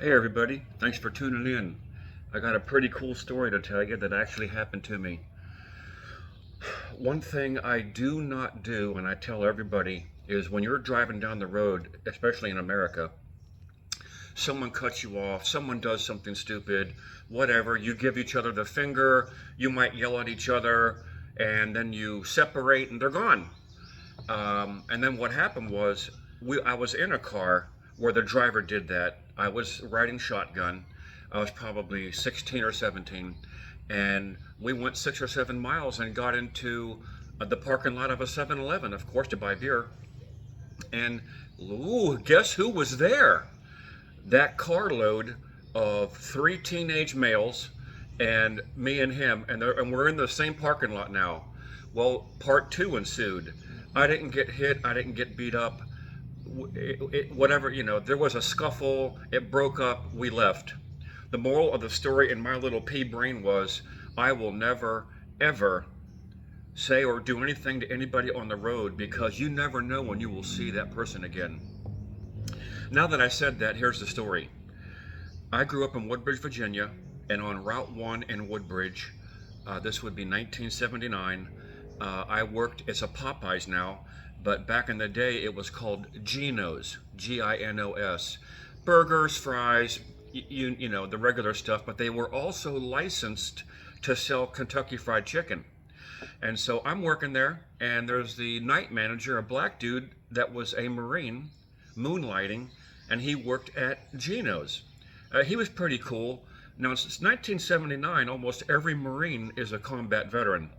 Hey everybody, thanks for tuning in. I got a pretty cool story to tell you that actually happened to me. One thing I do not do, and I tell everybody, is when you're driving down the road, especially in America, someone cuts you off, someone does something stupid, whatever, you give each other the finger, you might yell at each other, and then you separate and they're gone. And then what happened was I was in a car where the driver did that. I was riding shotgun. I was probably 16 or 17, and we went 6 or 7 miles and got into the parking lot of a 7-Eleven, of course, to buy beer. And ooh, guess who was there? That carload of three teenage males and me and him, and we're in the same parking lot now. Well, part two ensued. I didn't get hit. I didn't get beat up. Whatever, there was a scuffle. It broke up. We left. The moral of the story in my little pea brain was I will never, ever say or do anything to anybody on the road because you never know when you will see that person again. Now that I said that, here's the story. I grew up in Woodbridge, Virginia, and on Route 1 in Woodbridge, this would be 1979, I worked as a Popeyes now, but back in the day it was called Ginos, Ginos. Burgers, fries, the regular stuff, but they were also licensed to sell Kentucky Fried Chicken. And so I'm working there, and there's the night manager, a black dude that was a Marine, moonlighting, and he worked at Geno's. He was pretty cool. Now, since 1979, almost every Marine is a combat veteran.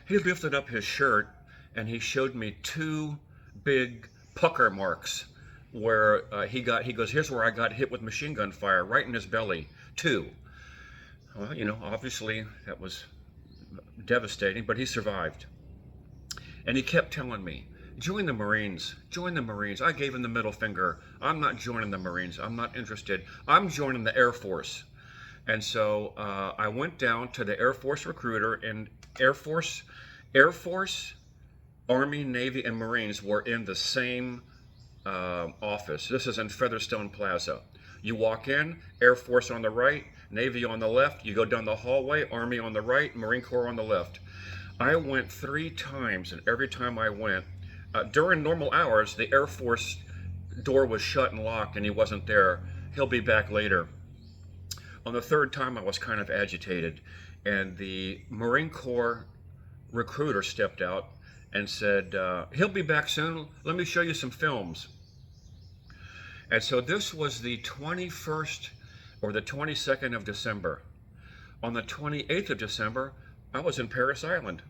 He lifted up his shirt and he showed me two big pucker marks where he goes, here's where I got hit with machine gun fire, right in his belly. Two. Well, obviously that was devastating, but he survived. And he kept telling me, join the Marines, join the Marines. I gave him the middle finger. I'm not joining the Marines. I'm not interested. I'm joining the Air Force. And so I went down to the Air Force recruiter, and Air Force, Army, Navy, and Marines were in the same office. This is in Featherstone Plaza. You walk in, Air Force on the right, Navy on the left. You go down the hallway, Army on the right, Marine Corps on the left. I went 3 times, and every time I went, during normal hours, the Air Force door was shut and locked, and he wasn't there. He'll be back later. On the third time, I was kind of agitated, and the Marine Corps recruiter stepped out and said, he'll be back soon. Let me show you some films. And so this was the 21st or the 22nd of December. On the 28th of December, I was in Parris Island.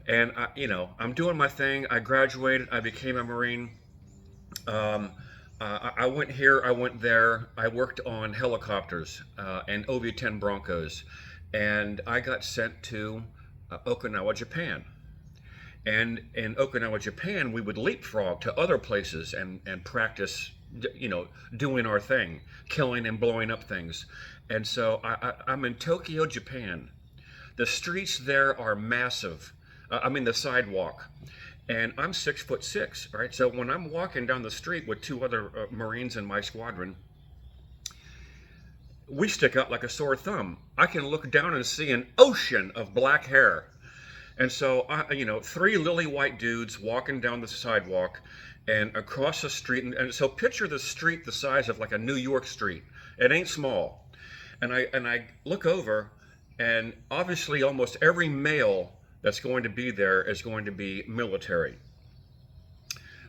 And, I'm doing my thing. I graduated. I became a Marine. I went here, I went there. I worked on helicopters and OV-10 Broncos. And I got sent to Okinawa, Japan. And in Okinawa, Japan, we would leapfrog to other places and practice, doing our thing, killing and blowing up things. And so I'm in Tokyo, Japan. The streets there are massive. The sidewalk. And I'm 6'6", right? So when I'm walking down the street with two other Marines in my squadron, we stick out like a sore thumb. I can look down and see an ocean of black hair. And so, 3 lily white dudes walking down the sidewalk and across the street. And so picture the street the size of like a New York street. It ain't small. And I look over, and obviously almost every male that's going to be there is going to be military.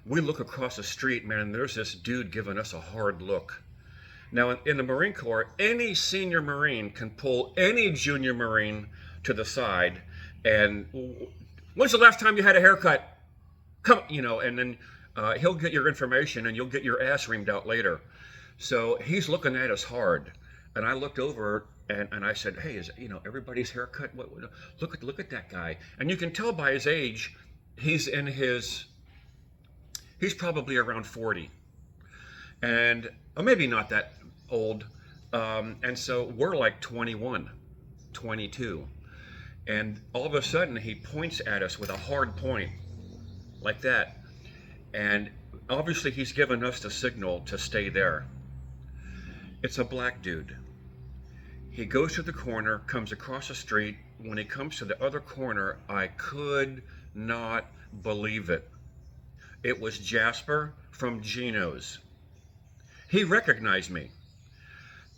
We look across the street, man, and there's this dude giving us a hard look. Now, in the Marine Corps, any senior Marine can pull any junior Marine to the side and, when's the last time you had a haircut? Come, and then he'll get your information and you'll get your ass reamed out later. So he's looking at us hard. And I looked over and I said, hey, is everybody's haircut? Look at that guy. And you can tell by his age, he's probably around 40. And maybe not that old. And so we're like 21, 22. And all of a sudden he points at us with a hard point like that. And Obviously, he's given us the signal to stay there. It's a black dude. He goes to the corner, comes across the street. When he comes to the other corner, I could not believe it. It was Jasper from Geno's. He recognized me.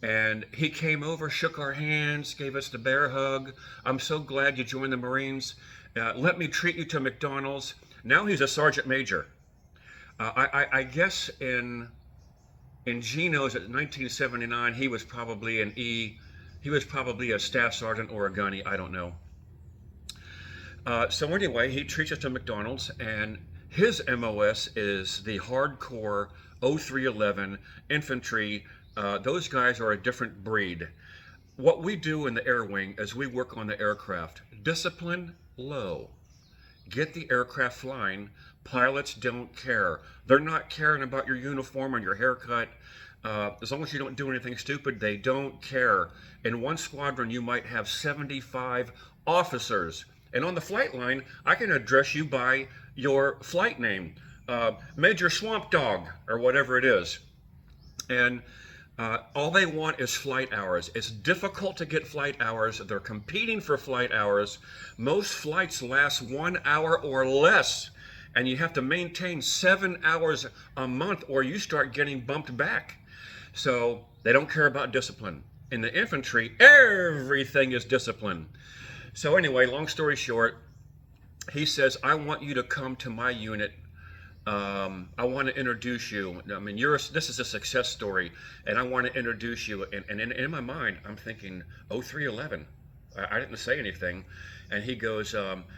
And he came over, shook our hands, gave us the bear hug. I'm so glad you joined the Marines. Let me treat you to McDonald's. Now he's a sergeant major. I guess in Geno's at 1979, he was probably an E. He was probably a staff sergeant or a gunny. I don't know. So anyway, he treats us to McDonald's, and his MOS is the hardcore 0311 infantry. Those guys are a different breed. What we do in the air wing is we work on the aircraft. Discipline low. Get the aircraft flying. Pilots don't care. They're not caring about your uniform and your haircut. As long as you don't do anything stupid, they don't care. In one squadron, you might have 75 officers. And on the flight line, I can address you by your flight name, Major Swamp Dog, or whatever it is. And all they want is flight hours. It's difficult to get flight hours. They're competing for flight hours. Most flights last 1 hour or less, and you have to maintain 7 hours a month or you start getting bumped back. So they don't care about discipline. In the infantry, everything is discipline. So anyway, long story short, he says, I want you to come to my unit. I want to introduce you. I mean, this is a success story, and I want to introduce you. And in my mind, I'm thinking, 0311. I didn't say anything. And he goes,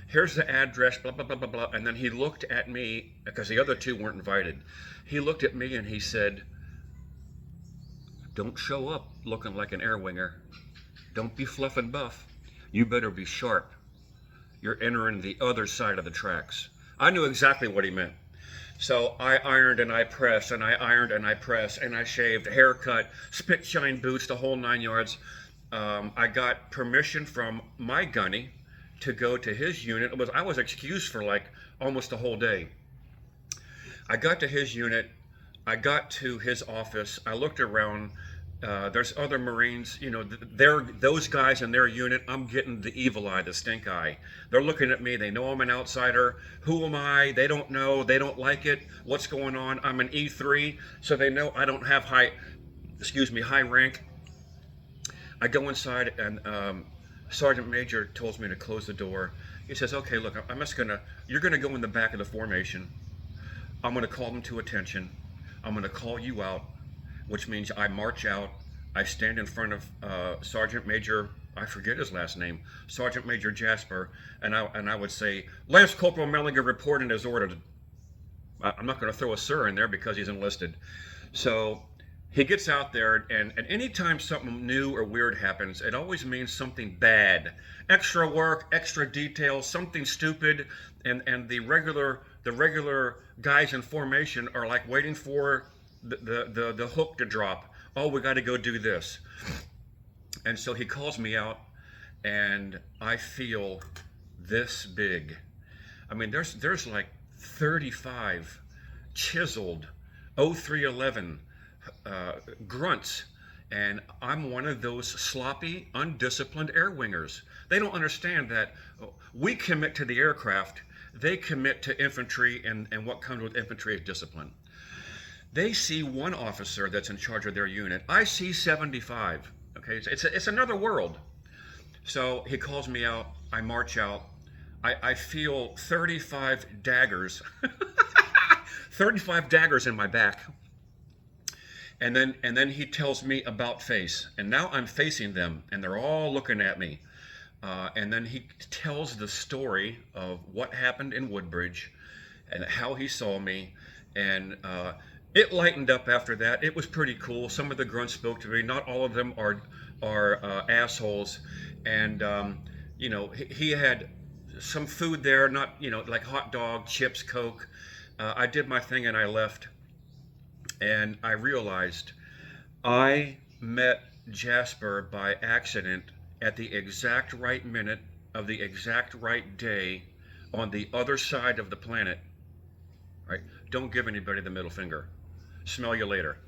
here's the address, blah, blah, blah, blah, blah. And then he looked at me, because the other two weren't invited. He looked at me and he said, don't show up looking like an air winger. Don't be fluff and buff. You better be sharp. You're entering the other side of the tracks. I knew exactly what he meant. So I ironed and I pressed, and I ironed and I pressed, and I shaved, haircut, spit shine boots, the whole 9 yards. I got permission from my gunny to go to his unit. I was excused for like almost a whole day. I got to his unit. I got to his office. I looked around. There's other Marines, you know, those guys in their unit. I'm getting the evil eye, the stink eye. They're looking at me. They know I'm an outsider. Who am I? They don't know. They don't like it. What's going on? I'm an E3, so they know I don't have high rank. I go inside, and Sergeant Major tells me to close the door. He says, okay, look, you're gonna go in the back of the formation. I'm gonna call them to attention. I'm gonna call you out, which means I march out. I stand in front of Sergeant Major, I forget his last name, Sergeant Major Jasper, and I would say, Lance Corporal Mellinger reporting as ordered. I'm not going to throw a sir in there because he's enlisted. So he gets out there, and anytime something new or weird happens, it always means something bad. Extra work, extra details, something stupid, and the regular guys in formation are like waiting for the hook to drop. Oh, we got to go do this. And so he calls me out, and I feel this big. I mean, there's like 35 chiseled 0311 grunts, and I'm one of those sloppy, undisciplined air wingers. They don't understand that we commit to the aircraft. They commit to infantry, and what comes with infantry is discipline. They see one officer that's in charge of their unit. I see 75. Okay, it's another world. So he calls me out. I march out. I feel 35 daggers, 35 daggers in my back. And then he tells me about face. And now I'm facing them, and they're all looking at me. And then he tells the story of what happened in Woodbridge and how he saw me. And it lightened up after that. It was pretty cool. Some of the grunts spoke to me. Not all of them are assholes. And you know, he had some food there, not, you know, like hot dog, chips, Coke. I did my thing and I left. And I realized I met Jasper by accident at the exact right minute of the exact right day on the other side of the planet. Right? Don't give anybody the middle finger. Smell you later.